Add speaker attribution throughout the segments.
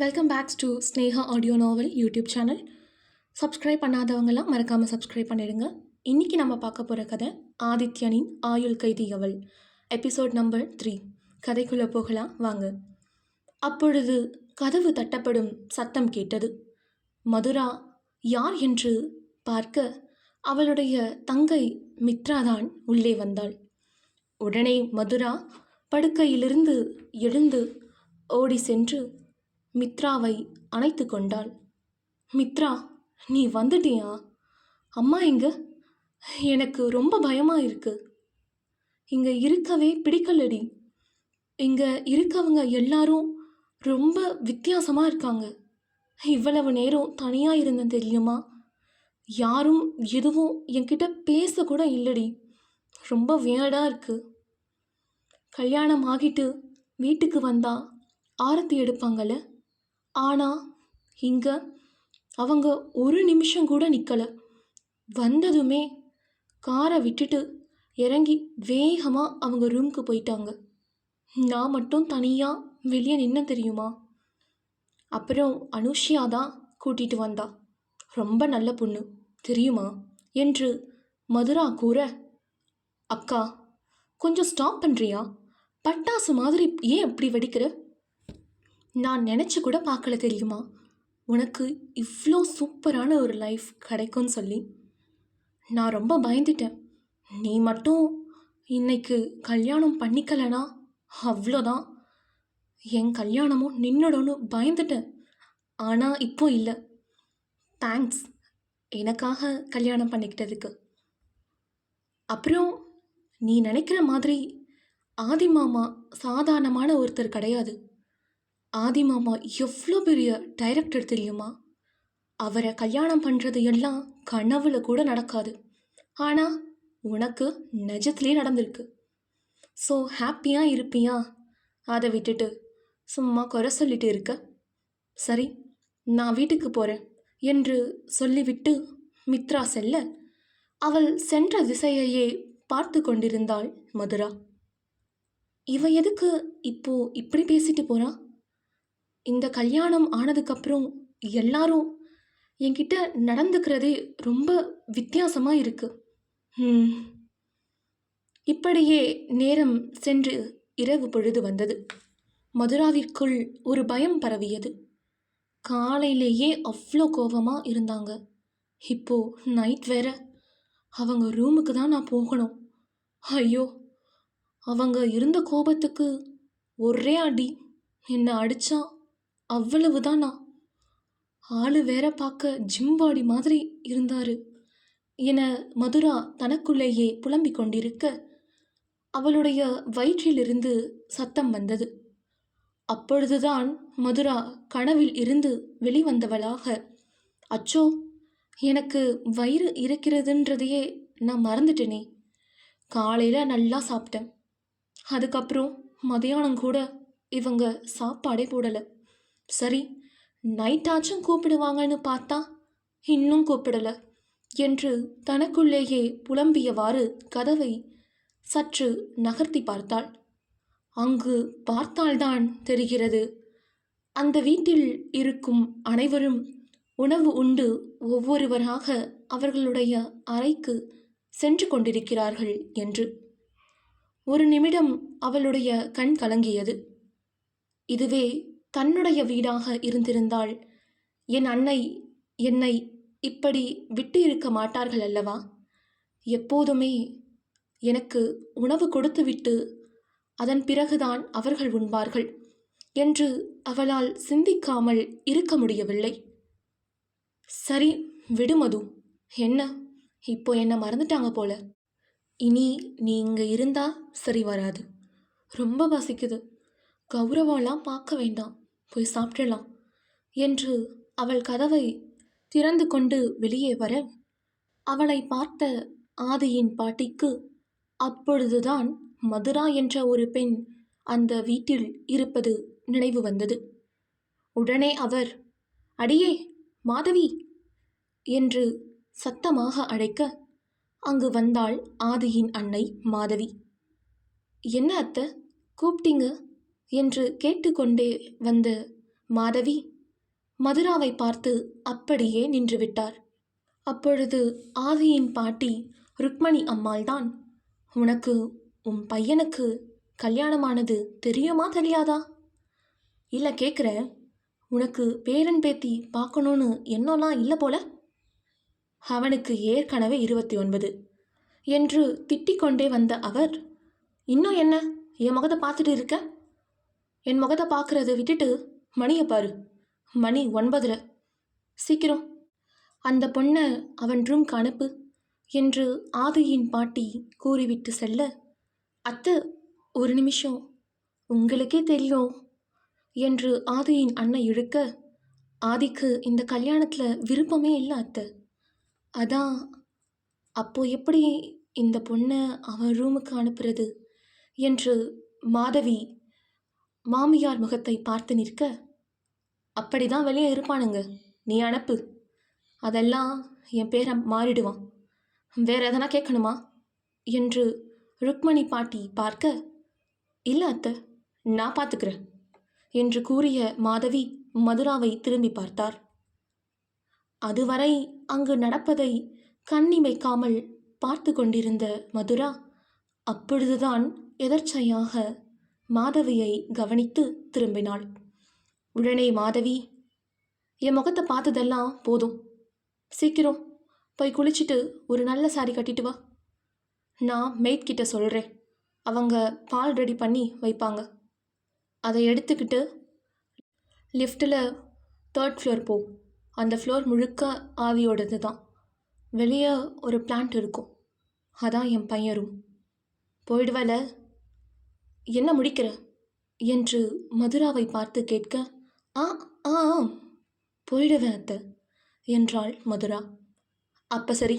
Speaker 1: Welcome backs to Sneha audio novel YouTube channel. Subscribe பண்ணாதவங்களாம் மறக்காமல் subscribe பண்ணிடுங்க. இன்றைக்கி நம்ம பார்க்க போகிற கதை ஆதித்யனின் ஆயுள் கைதி அவள், எபிசோட் நம்பர் 3. கதைக்குள்ளே போகலாம் வாங்க. அப்பொழுது கதவு தட்டப்படும் சத்தம் கேட்டது. மதுரா யார் என்று பார்க்க அவளுடைய தங்கை மித்ராதான் உள்ளே வந்தாள். உடனே மதுரா படுக்கையிலிருந்து எழுந்து ஓடி சென்று மித்ராவை அணைத்து கொண்டாள். மித்ரா, நீ வந்துட்டியா? அம்மா எங்க? எனக்கு ரொம்ப பயமாக இருக்கு. இங்கே இருக்கவே பிடிக்கலடி. இங்கே இருக்கவங்க எல்லாரும் ரொம்ப வித்தியாசமாக இருக்காங்க. இவ்வளவு நேரம் தனியாக இருந்தேன் தெரியுமா? யாரும் எதுவும் என்கிட்ட பேசக்கூட இல்லடி. ரொம்ப வியர்டாக இருக்குது. கல்யாணம் ஆகிட்டு வீட்டுக்கு வந்தால் ஆரத்தி எடுப்பாங்கள்ல, ஆனால் இங்கே அவங்க ஒரு நிமிஷம் கூட நிற்கலை. வந்ததுமே காரை விட்டுட்டு இறங்கி வேகமாக அவங்க ரூமுக்கு போயிட்டாங்க. நான் மட்டும் தனியாக வெளியே நின்று தெரியுமா? அப்புறம் அனுஷியா தான் கூட்டிகிட்டு வந்தா. ரொம்ப நல்ல பொண்ணு தெரியுமா என்று மதுரா கூற, அக்கா கொஞ்சம் ஸ்டாப் பண்ணுறியா? பட்டாசு மாதிரி ஏன் இப்படி வெடிக்கிற? நான் நினச்சி கூட பார்க்கல தெரியுமா உனக்கு இவ்வளோ சூப்பரான ஒரு லைஃப் கிடைக்கும்னு சொல்லி. நான் ரொம்ப பயந்துட்டேன். நீ மட்டும் இன்னைக்கு கல்யாணம் பண்ணிக்கலனா அவ்வளோதான், என் கல்யாணமும் நின்னோடன்னு பயந்துட்டேன். ஆனால் இப்போ இல்லை. தேங்க்ஸ் எனக்காக கல்யாணம் பண்ணிக்கிட்டதுக்கு. அப்புறம் நீ நினைக்கிற மாதிரி ஆதிமாமா சாதாரணமான ஒருத்தர் கிடையாது. ஆதிமாமா எவ்வளோ பெரிய டைரக்டர் தெரியுமா? அவரை கல்யாணம் பண்ணுறது எல்லாம் கனவுல கூட நடக்காது. ஆனால் உனக்கு நிஜத்துலேயே நடந்திருக்கு. ஸோ ஹாப்பியாக இருப்பியா? அதை விட்டுட்டு சும்மா குறை சொல்லிட்டு இருக்க. சரி, நான் வீட்டுக்கு போகிறேன் என்று சொல்லிவிட்டு மித்ரா செல்ல, அவள் சென்ற திசையையே பார்த்து கொண்டிருந்தாள் மதுரா. இவ எதுக்கு இப்போ இப்படி பேசிட்டு போறா? இந்த கல்யாணம் ஆனதுக்கப்புறம் எல்லாரும் என்கிட்ட நடந்துக்கிறதே ரொம்ப வித்தியாசமாக இருக்கு. இப்படியே நேரம் சென்று இரவு பொழுது வந்தது. மதுராவிற்குள் ஒரு பயம் பரவியது. காலையிலேயே அவ்வளோ கோபமாக இருந்தாங்க. இப்போ நைட் வேற. அவங்க ரூமுக்கு தான் நான் போகணும். ஐயோ, அவங்க இருந்த கோபத்துக்கு ஒரே அடி என்னை அடித்தா அவ்வளவுதானா? ஆளு வேற பார்க்க ஜிம்பாடி மாதிரி இருந்தார் என மதுரா தனக்குள்ளேயே புலம்பிக் கொண்டிருக்க, அவளுடைய வயிற்றிலிருந்து சத்தம் வந்தது. அப்பொழுதுதான் மதுரா கனவில் இருந்து வெளிவந்தவளாக, அச்சோ, எனக்கு வயிறு இருக்கிறதுன்றதையே நான் மறந்துட்டேனே. காலையில் நல்லா சாப்பிட்டேன். அதுக்கப்புறம் மதியானம் கூட இவங்க சாப்பாடே போடலை. சரி, நைட்டாச்சும் கூப்பிடுவாங்கன்னு பார்த்தா இன்னும் கூப்பிடலை என்று தனக்குள்ளேயே புலம்பியவாறு கதவை சற்று நகர்த்தி பார்த்தாள். அங்கு பார்த்தால்தான் தெரிகிறது, அந்த வீட்டில் இருக்கும் அனைவரும் உணவு உண்டு ஒவ்வொருவராக அவர்களுடைய அறைக்கு சென்று கொண்டிருக்கிறார்கள் என்று. ஒரு நிமிடம் அவளுடைய கண் கலங்கியது. இதுவே தன்னுடைய வீடாக இருந்திருந்தால் என் அன்னை என்னை இப்படி விட்டு இருக்க மாட்டார்கள் அல்லவா? எப்போதுமே எனக்கு உணவு கொடுத்துவிட்டு அதன் பிறகுதான் அவர்கள் உண்பார்கள் என்று அவளால் சிந்திக்காமல் இருக்க முடியவில்லை. சரி விடு மது, என்ன இப்போ என்னை மறந்துட்டாங்க போல. இனி நீ இங்கே இருந்தா சரி வராது. ரொம்ப பசிக்குது. கௌரவெல்லாம் பார்க்க வேண்டாம், போய் சாப்பிடலாம் என்று அவள் கதவை திறந்து கொண்டு வெளியே வர, அவளை பார்த்த ஆதியின் பாட்டிக்கு அப்பொழுதுதான் மதுரா என்ற ஒரு பெண் அந்த வீட்டில் இருப்பது நினைவு வந்தது. உடனே அவர், அடியே மாதவி என்று சத்தமாக அழைக்க, அங்கு வந்தாள் ஆதியின் அன்னை மாதவி. என்ன அத்தை கூப்பிட்டீங்க என்று கேட்டுக்கொண்டே வந்த மாதவி மதுராவை பார்த்து அப்படியே நின்றுவிட்டார். அப்பொழுது ஆதியின் பாட்டி ருக்மணி அம்மாள்தான், உனக்கு உன் பையனுக்கு கல்யாணமானது தெரியுமா தெரியாதா? இல்லை கேட்குறேன், உனக்கு பேரன் பேத்தி பார்க்கணுன்னு எண்ணம்லாம் இல்லை போல. அவனுக்கு ஏற்கனவே 29 என்று திட்டிக்கொண்டே வந்த அவர், இன்னும் என்ன என் முகத்தை பார்த்துட்டு இருக்க? என் முகத்தை பார்க்குறத விட்டுட்டு மணியை பாரு, மணி 9:30, சீக்கிரம் அந்த பொண்ணை அவன் ரூம்க்கு அனுப்பு என்று ஆதியின் பாட்டி கூறிவிட்டு செல்ல, அத்தை ஒரு நிமிஷம், உங்களுக்கே தெரியும் என்று ஆதியின் அண்ணன் இழுக்க, ஆதிக்கு இந்த கல்யாணத்தில் விருப்பமே இல்லை அத்தை. அதான் அப்போ எப்படி இந்த பொண்ணை அவன் ரூமுக்கு அனுப்புறது என்று மாதவி மாமியார் முகத்தை பார்த்து நிற்க, அப்படி தான் வெளியே இருப்பானுங்க, நீ அனுப்பு, அதெல்லாம் என் பேரை மாறிடுவான், வேற எதனா கேட்கணுமா என்று ருக்மணி பாட்டி பார்க்க, இல்லை அத்தை நான் பார்த்துக்கிறேன் என்று கூறிய மாதவி மதுராவை திரும்பி பார்த்தார். அதுவரை அங்கு நடப்பதை கண்ணிமைக்காமல் பார்த்து கொண்டிருந்த மதுரா அப்பொழுதுதான் எதர்ச்சையாக மாதவியை கவனித்து திரும்பினாள். உடனே மாதவி, என் முகத்தை பார்த்ததெல்லாம் போதும், சீக்கிரம் போய் குளிச்சுட்டு ஒரு நல்ல சாரி கட்டிட்டு வா. நான் மெய்ட் கிட்ட சொல்கிறேன், அவங்க பால் ரெடி பண்ணி வைப்பாங்க. அதை எடுத்துக்கிட்டு லிஃப்ட்டில் 3rd ஃப்ளோர் போ. அந்த ஃப்ளோர் முழுக்க ஆதியோடது தான். வெளியே ஒரு பிளான்ட் இருக்கும், அதான் என் பையன் ரூம். போயிடுவல, என்ன முடிக்கிற என்று மதுராவை பார்த்து கேட்க, ஆ ஆ போயிடுவேன் அத்தை என்றாள் மதுரா. அப்போ சரி,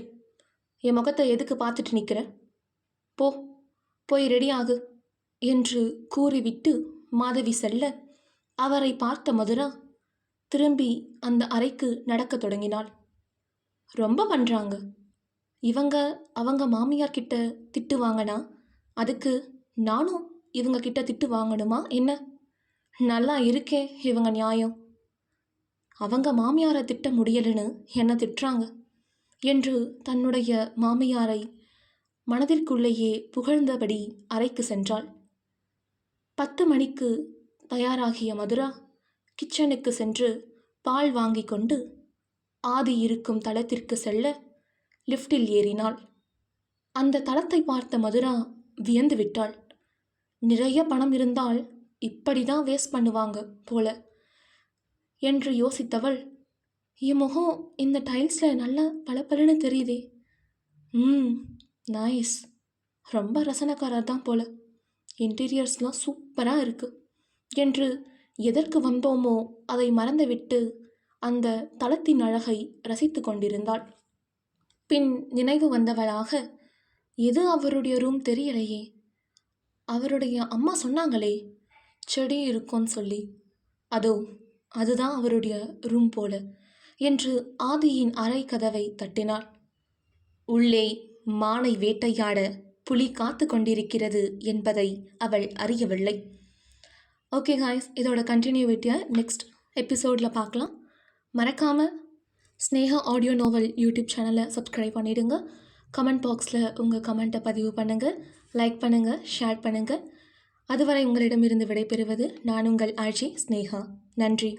Speaker 1: என் முகத்தை எதுக்கு பார்த்துட்டு நிற்கிற? போ, போய் ரெடி ஆகு என்று கூறிவிட்டு மாதவி செல்ல, அவரை பார்த்த மதுரா திரும்பி அந்த அறைக்கு நடக்க தொடங்கினாள். ரொம்ப பண்ணுறாங்க இவங்க, அவங்க மாமியார்கிட்ட திட்டு வாங்கினா அதுக்கு நானும் இவங்க கிட்ட திட்டு வாங்கணுமா என்ன? நல்லா இருக்கே இவங்க நியாயம். அவங்க மாமியாரை திட்ட முடியலன்னு என்ன திட்டுறாங்க என்று தன்னுடைய மாமியாரை மனதிற்குள்ளேயே புகழ்ந்தபடி அறைக்கு சென்றாள். 10 மணிக்கு தயாராகிய மதுரா கிச்சனுக்கு சென்று பால் வாங்கி கொண்டு ஆதி இருக்கும் தளத்திற்கு செல்ல லிஃப்டில் ஏறினாள். அந்த தளத்தை பார்த்த மதுரா வியந்து விட்டாள். நிறைய பணம் இருந்தால் இப்படி தான் வேஸ்ட் பண்ணுவாங்க போல என்று யோசித்தவள், என் முகம் இந்த டைல்ஸில் நல்லா பளபளன்னு தெரியுதே, நைஸ், ரொம்ப ரசனக்காரர் தான் போல, இன்டீரியர்ஸ்லாம் சூப்பராக இருக்குது என்று எதற்கு வந்தோமோ அதை மறந்துவிட்டு அந்த தளத்தின் அழகை ரசித்து கொண்டிருந்தாள். பின் நினைவு வந்தவளாக, எது அவருடைய ரூம் தெரியலையே, அவருடைய அம்மா சொன்னாங்களே செடி இருக்கும்னு சொல்லி, அதோ அதுதான் அவருடைய ரூம் போல என்று ஆதியின் அறை கதவை தட்டினாள். உள்ளே மானை வேட்டையாட புலி காத்து கொண்டிருக்கிறது என்பதை அவள் அறியவில்லை. ஓகே காய்ஸ், இதோட கண்டினியூட்டியை நெக்ஸ்ட் எபிசோடில் பார்க்கலாம். மறக்காமல் ஸ்னேகா ஆடியோ நாவல் யூடியூப் சேனலை சப்ஸ்கிரைப் பண்ணிவிடுங்க. கமெண்ட் பாக்ஸில் உங்கள் கமெண்ட்டை பதிவு பண்ணுங்கள், லைக் பண்ணுங்கள், ஷேர் பண்ணுங்கள். அதுவரை உங்களிடமிருந்து விடைபெறுவது நான் உங்கள் ஆர்ஜி ஸ்னேகா. நன்றி.